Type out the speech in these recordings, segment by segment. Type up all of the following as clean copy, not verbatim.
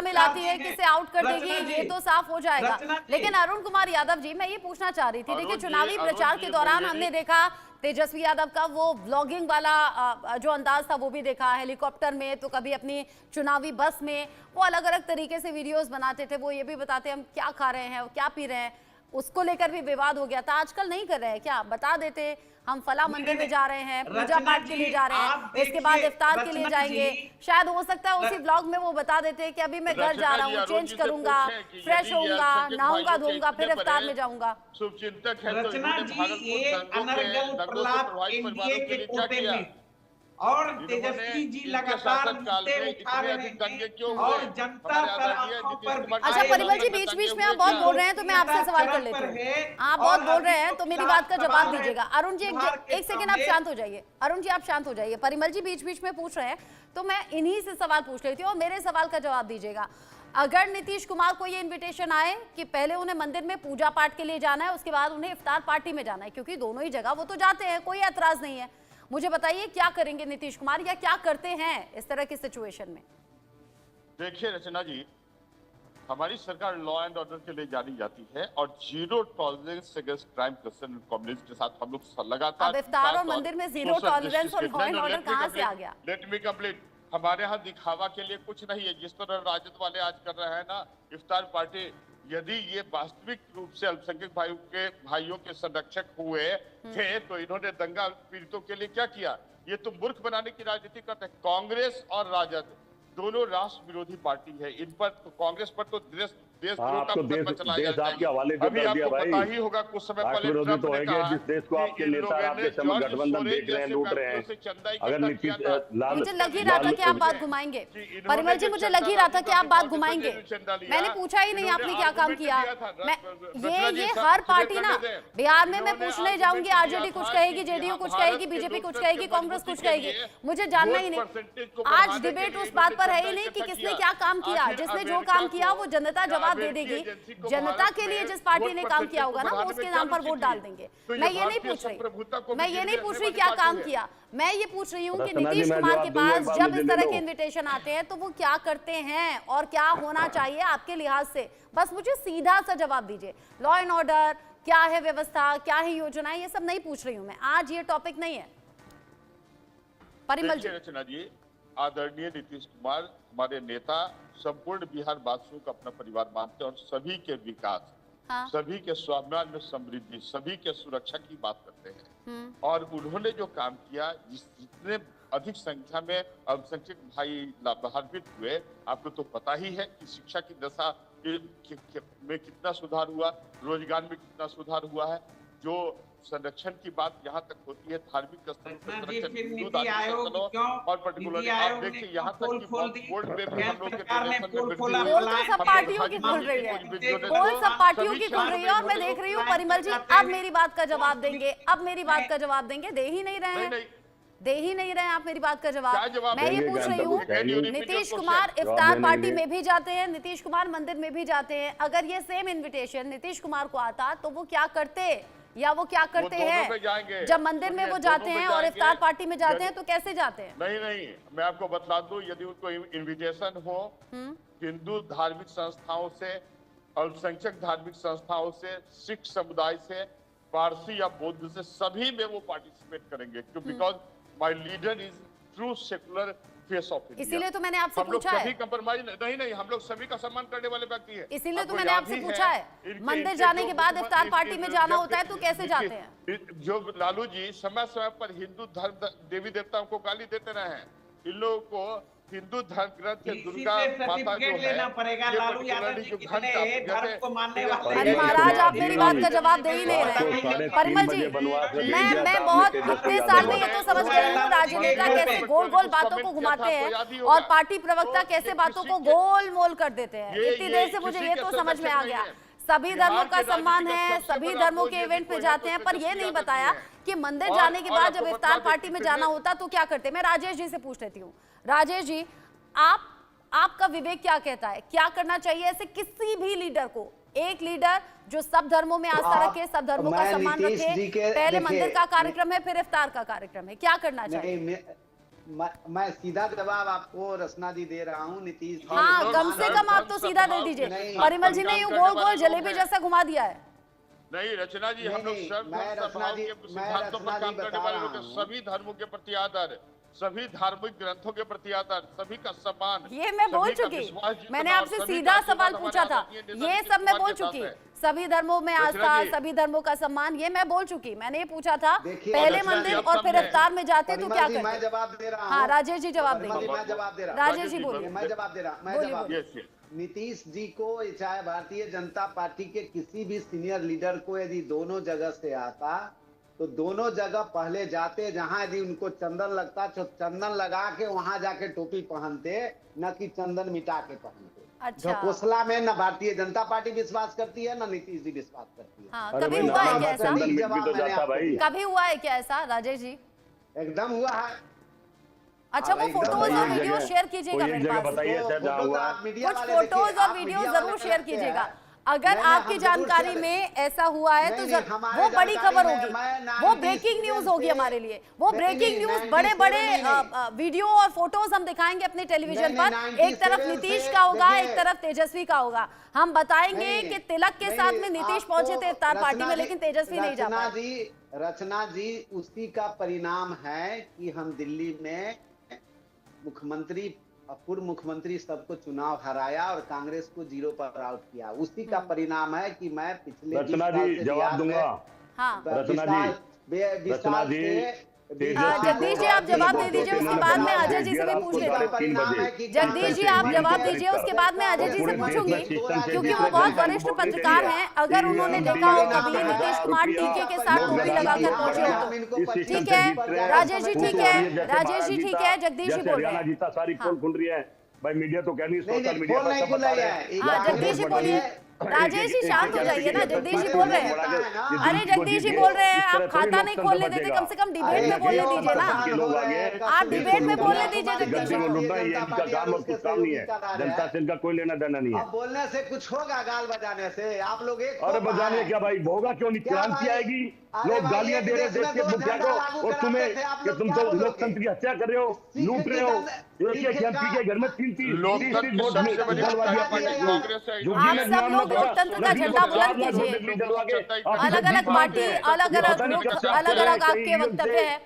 में लाती है, किसे आउट कर देगी, ये तो साफ हो जाएगा। लेकिन अरुण कुमार यादव जी, मैं ये पूछना चाह रही थी, देखिए चुनावी प्रचार के दौरान हमने देखा तेजस्वी यादव का वो व्लॉगिंग वाला जो अंदाज था वो भी देखा, हेलीकॉप्टर में तो कभी अपनी चुनावी बस में, वो अलग अलग तरीके से वीडियोस बनाते थे। वो ये भी बताते हम क्या खा रहे हैं, क्या पी रहे हैं, उसको लेकर भी विवाद हो गया था। आजकल नहीं कर रहे हैं क्या? बता देते हम फला मंदिर में जा रहे हैं, पूजा पाठ के लिए जा रहे हैं, इसके बाद इफ्तार के लिए जाएंगे। शायद हो सकता है उसी ब्लॉग में वो बता देते हैं कि अभी मैं घर जा रहा हूँ, चेंज करूंगा, फ्रेश होऊंगा, नहाऊंगा धोऊंगा, फिर इफ्तार में जाऊंगा। शुभचिंतक है रचना जी, ये अनर्गल प्रलाप एनडीए के कोटे में और तेजस्वी जी लगातार मुद्दे उठा रहे हैं और जनता पर आंखों पर। अच्छा परिमल जी, बीच बीच में आप बहुत बोल रहे हैं तो मैं आपसे सवाल कर लेती हूँ। आप बहुत बोल रहे हैं तो मेरी बात का जवाब दीजिएगा। अरुण जी एक सेकंड आप शांत हो जाइए। अरुण जी आप शांत हो जाइए। परिमल जी बीच बीच में पूछ रहे हैं तो मैं इन्हीं से सवाल पूछ लेती हूँ और मेरे सवाल का जवाब दीजिएगा। अगर नीतीश कुमार को ये इन्विटेशन आए कि पहले उन्हें मंदिर में पूजा पाठ के लिए जाना है, उसके बाद उन्हें इफ्तार पार्टी में जाना है, क्योंकि दोनों ही जगह वो तो जाते हैं, कोई एतराज नहीं है, मुझे बताइए क्या करेंगे नीतीश कुमार या क्या करते हैं इस तरह की सिचुएशन में? देखिए रचना जी, हमारी सरकार लॉ एंड ऑर्डर के लिए जानी जाती है और zero tolerance against crime, corruption, communist के साथ हम लोग लगातार। अब इफ्तार और मंदिर में जीरो टॉलरेंस और लॉ एंड ऑर्डर कहां से आ गया? Let me complete. हमारे यहाँ दिखावा के लिए कुछ नहीं है, जिस तरह राजद वाले आज कर रहे हैं ना इफ्तार पार्टी। यदि ये वास्तविक रूप से अल्पसंख्यक भाइयों के संरक्षक हुए थे तो इन्होंने दंगा पीड़ितों के लिए क्या किया? ये तो मूर्ख बनाने की राजनीति करते हैं। कांग्रेस और राजद दोनों राष्ट्र विरोधी पार्टी है। इन पर तो कांग्रेस पर तो देश आपके हवाले कर दिया भाई। पता ही होगा कुछ समय पहले तो है जिस देश को आपके नेता आपके गठबंधन देख रहे हैं, लूट रहे हैं। अगर नीतीश मुझे लग ही रहा था कि आप बात घुमाएंगे परिमल जी, मुझे लग ही रहा था कि आप बात घुमाएंगे। मैंने पूछा ही नहीं आपने क्या काम किया। मैं ये हर पार्टी ना, बिहार में मैं पूछने जाऊंगी, आरजेडी कुछ कहेगी, जेडीयू कुछ कहेगी, बीजेपी कुछ कहेगी, कांग्रेस कुछ कहेगी, मुझे जानना ही नहीं। आज डिबेट उस बात पर है ही नहीं कि किसने क्या काम किया। जिसने जो काम किया वो जनता जवाब दे देगी। जनता के लिए जिस पार्टी ने काम किया होगा ना वो उसके नाम पर वोट डाल देंगे। मैं ये नहीं पूछ रही क्या काम किया, मैं ये पूछ रही हूँ कि नीतीश कुमार के पास जब इस तरह के इनविटेशन आते हैं तो वो क्या करते हैं और क्या होना चाहिए आपके लिहाज से? बस मुझे सीधा सा जवाब दीजिए। लॉ एंड ऑर्डर क्या है, व्यवस्था क्या है, योजनाएं, ये सब नहीं पूछ रही हूँ मैं, आज ये टॉपिक नहीं है। परिमल जी, आदरणीय नीतीश कुमार हमारे नेता संपूर्ण बिहार वासियों का अपना परिवार मानते हैं और सभी के विकास, सभी के स्वाभिमान में समृद्धि, सभी के सुरक्षा की बात करते हैं। और उन्होंने जो काम किया, जितने अधिक संख्या में अल्पसंख्यक भाई लाभान्वित हुए, आपको तो पता ही है कि शिक्षा की दशा में कितना सुधार हुआ, रोजगार में कितना सुधार हुआ है। जो संरक्षण की बात यहाँ तक होती है, धार्मिक स्थलों पर संरक्षण और पर्टिकुलरली आप देखिए यहाँ तक कि बोर्ड पे भी हम लोग के सब पार्टियों की खुल रही है, सब पार्टियों की खुल रही है। और मैं देख रही हूँ परिमल जी अब मेरी बात का जवाब देंगे, अब मेरी बात का जवाब देंगे, दे ही नहीं रहे हैं, दे ही नहीं रहे हैं आप मेरी बात का जवाब। मैं ये पूछ रही हूँ, नीतीश कुमार इफ्तार पार्टी में भी जाते हैं, नीतीश कुमार मंदिर में भी जाते हैं। अगर ये सेम इन्विटेशन नीतीश कुमार को आता तो वो क्या करते या वो क्या करते हैं? जब मंदिर में वो जाते हैं और इफ्तार पार्टी में जाते हैं तो कैसे जाते हैं? नहीं, मैं आपको बता दूं, यदि उनको इन्विटेशन हो हिंदू धार्मिक संस्थाओं से, अल्पसंख्यक धार्मिक संस्थाओं से, सिख समुदाय से, पारसी या बौद्ध से, सभी में वो पार्टिसिपेट करेंगे, because my leader is true secular face of India. इसीलिए तो मैंने आपसे पूछा है। सभी कंप्रोमाइज नहीं, हम लोग सभी का सम्मान करने वाले व्यक्ति हैं। इसीलिए तो मैंने आपसे पूछा है, मंदिर जाने के बाद इफ्तार पार्टी में जाना होता है तो कैसे जाते हैं? जो लालू जी समय समय पर हिंदू धर्म देवी देवताओं को गाली देते रहे हैं, इन लोगों को हिंदू धर्म ग्रंथ दुर्गा माता जो है, अरे महाराज आप मेरी बात का जवाब दे ही नहीं रहे। परिमल जी मैं बहुत इतने साल में ये तो समझ गई हूँ राजनेता कैसे गोल गोल बातों को घुमाते हैं और पार्टी प्रवक्ता कैसे बातों को गोल मोल कर देते हैं। इतनी देर से मुझे ये तो समझ में आ गया, सभी धर्मों का सम्मान है, सभी धर्मों के इवेंट पे जाते हैं, पर ये नहीं बताया कि मंदिर जाने के बाद जब इफ्तार पार्टी में जाना होता तो क्या करते। मैं राजेश जी से पूछ लेती हूँ। राजेश जी, आपका विवेक क्या कहता है, क्या करना चाहिए ऐसे किसी भी लीडर को? एक लीडर जो सब धर्मों में आस्था रखे, सब धर्मों का सम्मान रखे, पहले मंदिर का कार्यक्रम है फिर इफ्तार का कार्यक्रम है, क्या करना चाहिए? मैं सीधा जवाब आपको रचना जी दे रहा हूँ। नीतीश हाँ, कम से कम आप तो सीधा दे दीजिए। परिमल जी ने यूं गोल गोल जलेबी जैसा घुमा दिया है। नहीं रचना जी, हम लोग सिद्धांतों पर काम करने वाले लोग हैं। सभी धर्मों के प्रति आदर, सभी धार्मिक ग्रंथों के प्रति आदर, सभी का सम्मान। ये मैं बोल चुकी, मैंने आपसे सीधा सवाल पूछा था, ये सब मैं बोल चुकी। सभी धर्मों में आस्था, सभी धर्मों का सम्मान, ये मैं बोल चुकी। मैंने ये पूछा था पहले मंदिर और फिर इफ्तार में जाते तो क्या करते? मैं जवाब दे रहा हूं। हाँ, राजेश जी जवाब देंगे। मैं जवाब दे रहा हूं। राजेश जी बोलिए। मैं जवाब दे रहा हूं। नीतीश जी को, चाहे भारतीय जनता पार्टी के किसी भी सीनियर लीडर को यदि दोनों जगह से आता तो दोनों जगह पहले जाते, जहां यदि उनको चंदन लगता तो चंदन लगा के वहां जाके टोपी पहनते, न कि चंदन मिटा के पहनते। अच्छा, घोषला में न भारतीय जनता पार्टी विश्वास करती है, न नीतीश जी विश्वास करती है। हाँ, कभी हुआ है क्या ऐसा? कभी हुआ है क्या ऐसा राजेश जी? एकदम हुआ है। अच्छा, वो फोटोज और वीडियो शेयर कीजिएगा मेरे पास। कुछ फोटोज और वीडियो जरूर शेयर कीजिएगा। अगर आपकी जानकारी में ऐसा हुआ है तो वो बड़ी खबर होगी, वो ब्रेकिंग न्यूज होगी हमारे लिए। वो ब्रेकिंग न्यूज, बड़े बड़े वीडियो और फोटोज हम दिखाएंगे अपने टेलीविजन पर। एक तरफ नीतीश का होगा, एक तरफ तेजस्वी का होगा। हम बताएंगे कि तिलक के साथ में नीतीश पहुंचे थे इफ्तार पार्टी में, लेकिन तेजस्वी नहीं जा पाए। रचना जी, उसी का परिणाम है कि हम दिल्ली में मुख्यमंत्री, पूर्व मुख्यमंत्री सबको चुनाव हराया और कांग्रेस को 0 पर आउट किया। उसी का परिणाम है कि मैं पिछले रचना जी जवाब दूंगा। हाँ, रचना जी, जगदीश जी आप जवाब दे दीजिए, उसके बाद में अजय जी से भी पूछ लेता हूँ। जगदीश जी आप जवाब दीजिए, उसके बाद में अजय जी से पूछूंगी, क्योंकि वो बहुत वरिष्ठ पत्रकार हैं। अगर उन्होंने देखा हो कभी नीतीश कुमार टीके के साथ टोपी लगाकर पहुंचे हो तो ठीक है। राजेश जी ठीक है, राजेश जी ठीक है, जगदीश जी बोल रहे हैं। जीता सारी पोल खुल रही है भाई, मीडिया तो कह नहीं, सोशल मीडिया पर सब बता रहे हैं। जगदीश जी बोलिए। राजेश जी शांत हो जाइए ना, जगदीश जी बोल रहे हैं। अरे जगदीश जी बोल रहे हैं, आप खाता नहीं खोलने देते, कम से कम डिबेट में बोलने दीजिए ना। आप डिबेट में बोलने दीजिए जगदीश जी को। ये इनका काम और कुछ काम नहीं है, जनता से इनका कोई लेना देना नहीं है। बोलने से कुछ होगा, गाल बजाने से आप लोग एक। अरे बजाने क्या भाई, होगा क्यों नहीं? क्रांति आएगी। लोग गालियां दे रहे हैं देश के मुखिया को, और तुम्हें कि तुम तो लोकतंत्र की हत्या कर रहे हो, लूट रहे हो। एक एमपी के घर में 3-3 वोट लोकतंत्र का झंडा बुलंद कीजिए। अलग अलग पार्टी, अलग अलग ग्रुप, अलग अलग आपके वक्तव्य है।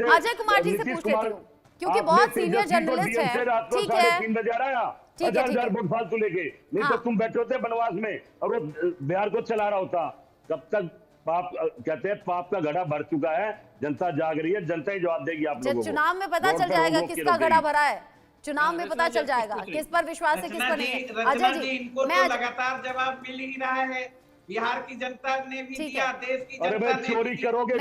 अजय कुमार जी से पूछ लेती हूँ, क्योंकि बहुत सीनियर जर्नलिस्ट है। ठीक है, 3 बजे आ रहा है, 1000 वोट फालतू लेके। नहीं तो तुम बैठे होते बनवास में और वो बिहार को चला रहा होता। कब तक पाप, कहते हैं पाप का घड़ा भर चुका है, जनता जाग रही है, जनता ही जवाब देगी आप लोगों को। चुनाव में पता चल जाएगा किसका घड़ा भरा है, चुनाव में पता चल जाएगा किस पर विश्वास है, किस पर नहीं है। अजय जी, इनको तो लगातार जवाब मिल ही रहा है, बिहार की जनता ने भी दिया, देश की जनता ने। चोरी करोगे,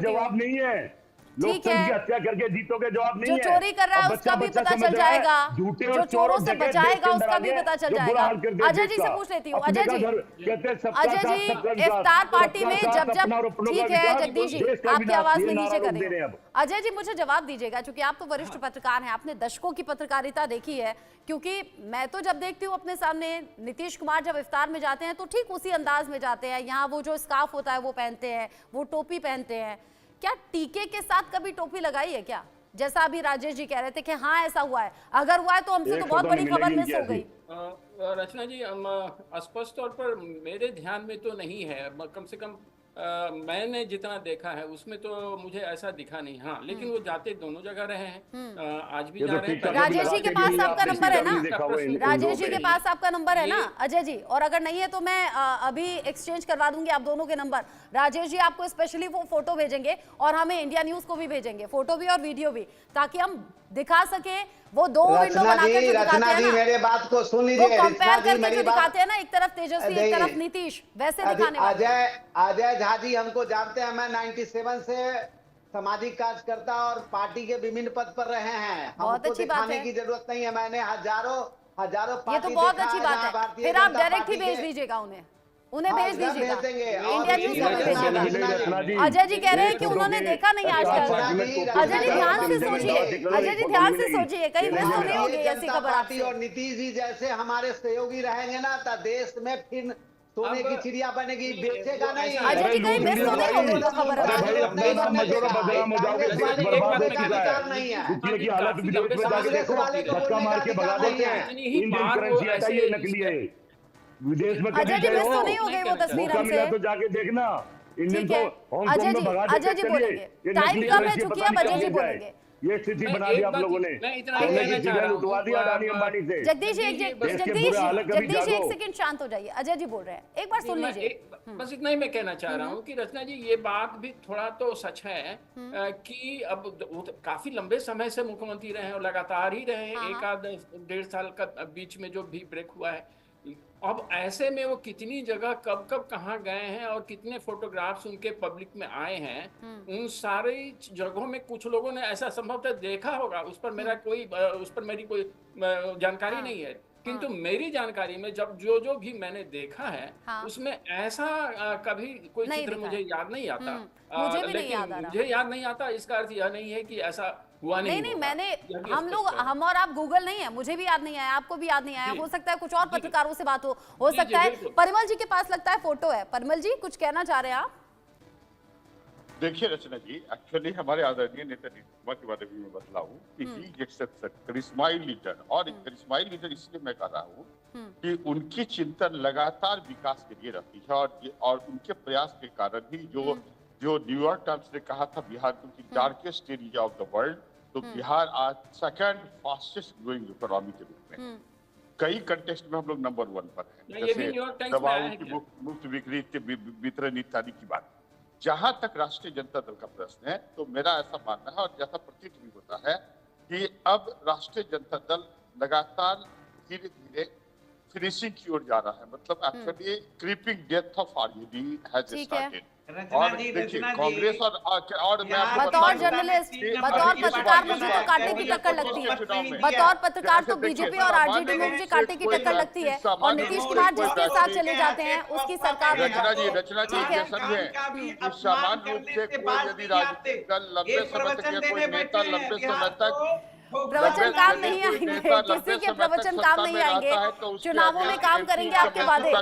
जवाब नहीं है। लोकतंत्र की हत्या करके जीतोगे, जवाब नहीं है। जो चोरी कर रहा है उसका भी पता चल जाएगा, जो चोरों से बचाएगा उसका भी पता चल जाएगा। अजय जी से पूछ लेती हूँ। अजय जी, इफ्तार पार्टी में जब ठीक है जगदीश जी, आपकी आवाज में नीचे कर रही हूँ। अजय जी मुझे जवाब दीजिएगा, क्योंकि आप तो वरिष्ठ पत्रकार हैं, आपने दशकों की पत्रकारिता देखी है। क्योंकि मैं तो जब देखती हूँ अपने सामने नीतीश कुमार जब इफ्तार में जाते हैं तो ठीक उसी अंदाज में जाते हैं। यहाँ वो जो स्कार्फ होता है वो पहनते हैं, वो टोपी पहनते हैं। क्या टीके के साथ कभी टोपी लगाई है क्या? जैसा अभी राजेश जी कह रहे थे कि हाँ ऐसा हुआ है, अगर हुआ है तो हमसे तो बहुत बड़ी खबर मिस हो गई। रचना जी, स्पष्ट तौर पर मेरे ध्यान में तो नहीं है, कम से कम मैंने जितना देखा है उसमें तो मुझे ऐसा दिखा नहीं। हाँ, लेकिन वो जाते दोनों जगह रहे हैं, आज भी जा रहे हैं। राजेश जी के पास आपका नंबर है ना? राजेश जी के पास आपका नंबर है ना अजय जी? और अगर नहीं है तो मैं अभी एक्सचेंज करवा दूंगी आप दोनों के नंबर। राजेश जी आपको स्पेशली वो फोटो भेजेंगे और हमें इंडिया न्यूज को भी भेजेंगे, फोटो भी और वीडियो भी, ताकि हम दिखा सके। वो दो विंडो बनाकर जो दिखाते हैं ना, मेरे बात को सुन लीजिए, वो कंपेयर करके जो दिखाते हैं ना, एक तरफ तेजस्वी एक तरफ नीतीश, वैसे दिखाने वाले। अजय झा जी हमको जानते हैं, मैं 97 से सामाजिक कार्यकर्ता और पार्टी के विभिन्न पद पर रहे हैं। बहुत अच्छी बात है, की जरूरत नहीं है। मैंने हजारों ये तो बहुत अच्छी बात है। फिर आप डायरेक्ट ही भेज दीजिएगा उन्हें भेज दीजिएगा, इंडिया न्यूज को भी भेजिएगा। अजय जी कह रहे हैं कि उन्होंने देखा नहीं आज तक। अजय जी ध्यान से सोचिए, अजय जी ध्यान से सोचिए, कहीं मिस तो नहीं होगी ऐसी खबर आपसे। और नीतीश जी जैसे हमारे सहयोगी रहेंगे ना, तो देश में फिर सोने की चिड़िया बनेगी, बेचेगा नहीं। अजय जी कहीं मिस तो नहीं हो गई खबर? नहीं है रुपये की हालत विदेश में जाके देखो, धक्का मार के भगा देते हैं। इंडियन करेंसी हटाइए, नकली है, विदेश में अजय जी मिस तो नहीं हो गई वो तस्वीर मौका मिला हमसे? तो जाके देखना। इंडियन ठीक है, को हांगकांग में भगा देते, अजय जी बोलेंगे, टाइम कम है चूंकि अब अजय जी बोलेंगे। ये स्थिति बना दी आप लोगों ने, लुटवा दिया अडानी अंबानी से। जगदीश एक सेकंड शांत हो जाइए, अजय जी बोल रहे हैं, एक बार सुन लीजिए। बस इतना ही मैं कहना चाह रहा हूँ कि रचना जी ये बात भी थोड़ा तो सच है कि अब वो तो काफी लंबे समय से मुख्यमंत्री रहे हैं और लगातार ही रहे हैं, एक आध 1.5 साल का बीच में जो भी ब्रेक हुआ है। अब ऐसे में वो कितनी जगह कब कब कहाँ गए हैं और कितने फोटोग्राफ्स उनके पब्लिक में आए हैं, उन सारी जगहों में कुछ लोगों ने ऐसा संभवतः देखा होगा, उस पर मेरी कोई जानकारी नहीं है, किंतु मेरी जानकारी में जब जो भी मैंने देखा है उसमें ऐसा कभी कोई चित्र मुझे याद नहीं आता। मुझे भी नहीं याद आ रहा। मुझे याद नहीं आता, इसका अर्थ यह नहीं है कि ऐसा हुआ नहीं। मैंने हम और आप गूगल नहीं है, मुझे भी याद नहीं आया, आपको भी याद नहीं आया, हो सकता है कुछ और पत्रकारों से बात हो सकता है। परिमल जी के पास लगता है फोटो है। परिमल जी कुछ कहना चाह रहे हैं आप? देखिए रचना जी, एक्चुअली हमारे आदरणीय नेता के बारे में बतला हूँ कि ही इट्स अ करिश्माई लीडर, और करिश्माई लीडर इसलिए मैं कर रहा हूँ कि उनकी चिंतन लगातार विकास के लिए रहती है, और उनके प्रयास के कारण ही जो न्यूयॉर्क टाइम्स ने कहा था बिहार को कि darkest area of the world, तो बिहार आज सेकंड फास्टेस्ट ग्रोइंग इकोनॉमी के रूप में कई कंटेस्ट में हम लोग नंबर 1 पर हैं। जैसे दवाओं की मुफ्त बिक्री के वितरण इत्यादि की बात। जहां तक राष्ट्रीय जनता दल का प्रश्न है, तो मेरा ऐसा मानना है और जैसा प्रतीत भी होता है कि अब राष्ट्रीय जनता दल लगातार धीरे धीरे फिनिशिंग की ओर जा रहा है। मतलब actually creeping death of RJD has started. और देखिए कांग्रेस और बतौर जर्नलिस्ट, बतौर पत्रकार मुझे तो कांटे की टक्कर लगती है। बतौर पत्रकार तो बीजेपी और आरजेडी में मुझे कांटे की टक्कर लगती है, और नीतीश कुमार जिसके साथ चले जाते हैं उसकी सरकार में रचना जी ये समझे, सामान्य रूप से कोई यदि राजनीतिक दल लंबे समय तक कोई नेता लंबे समय तक प्रवचन काम नहीं आएंगे, किसी के प्रवचन काम नहीं आएंगे। चुनावों में काम करेंगे आपके वादे,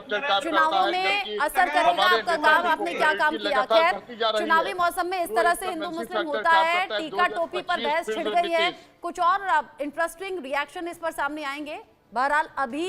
चुनावों में असर करेगा आपका काम, आपने क्या काम किया। खैर, चुनावी मौसम में इस तरह से हिंदू मुस्लिम होता है, टीका टोपी पर बहस छिड़ गई है, कुछ और इंटरेस्टिंग रिएक्शन इस पर सामने आएंगे। बहरहाल अभी